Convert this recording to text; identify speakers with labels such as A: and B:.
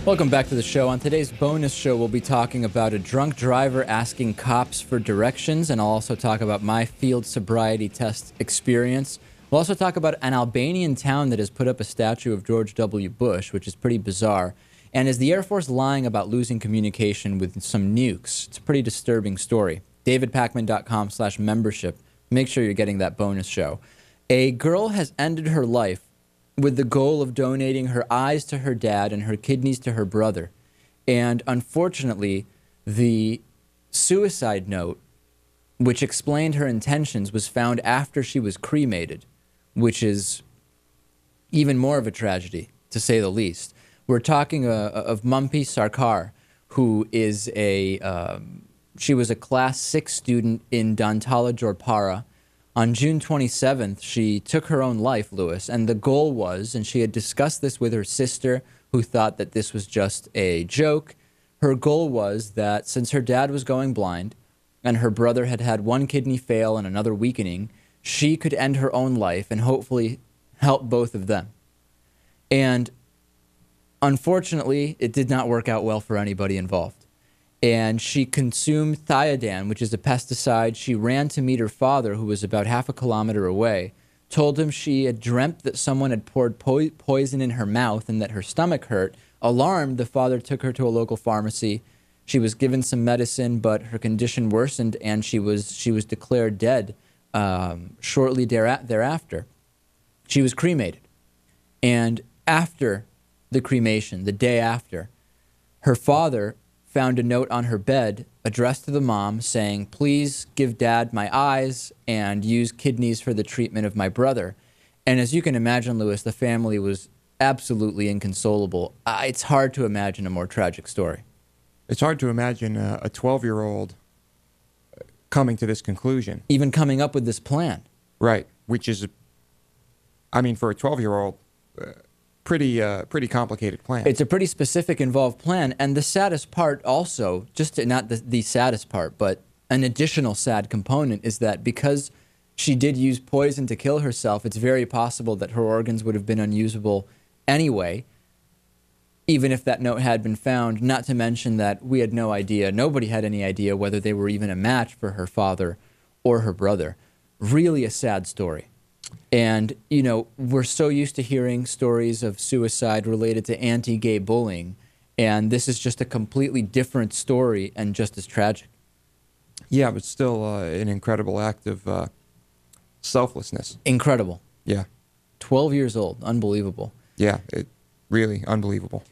A: Welcome back to the show. On today's bonus show, we'll be talking about a drunk driver asking cops for directions, and I'll also talk about my field sobriety test experience. We'll also talk about an Albanian town that has put up a statue of George W. Bush, which is pretty bizarre. And is the Air Force lying about losing communication with some nukes? It's a pretty disturbing story. DavidPakman.com/membership. Make sure you're getting that bonus show. A girl has ended her life with the goal of donating her eyes to her dad and her kidneys to her brother. And unfortunately, the suicide note, which explained her intentions, was found after she was cremated, which is even more of a tragedy, to say the least. We're talking of Mumpi Sarkar, who is she was a Class 6 student in Dantala Jorpara. On June 27th, she took her own life, Lewis, and the goal was, and she had discussed this with her sister, who thought that this was just a joke, her goal was that since her dad was going blind and her brother had had one kidney fail and another weakening, she could end her own life and hopefully help both of them. And unfortunately, it did not work out well for anybody involved. And she consumed thiodine, which is a pesticide. She ran to meet her father, who was about half a kilometer away, told him she had dreamt that someone had poured poison in her mouth and that her stomach hurt. Alarmed, the father took her to a local pharmacy. She was given some medicine, but her condition worsened, and she was declared dead shortly thereafter. She was cremated. And after the cremation, the day after, her father found a note on her bed addressed to the mom saying, "Please give dad my eyes and use kidneys for the treatment of my brother." And as you can imagine, Lewis, the family was absolutely inconsolable. It's hard to imagine a more tragic story.
B: It's hard to imagine a 12-year-old coming to this conclusion.
A: Even coming up with this plan.
B: Right, which is, I mean, for a 12-year-old, pretty complicated plan.
A: It's a pretty specific, involved plan. And the saddest part also, not the saddest part, but an additional sad component is that because she did use poison to kill herself, it's very possible that her organs would have been unusable anyway, even if that note had been found, not to mention that we had no idea, nobody had any idea whether they were even a match for her father or her brother. Really a sad story. And, you know, we're so used to hearing stories of suicide related to anti-gay bullying, and this is just a completely different story and just as tragic.
B: Yeah, but still an incredible act of selflessness.
A: Incredible.
B: Yeah.
A: 12 years old. Unbelievable.
B: Yeah, really unbelievable.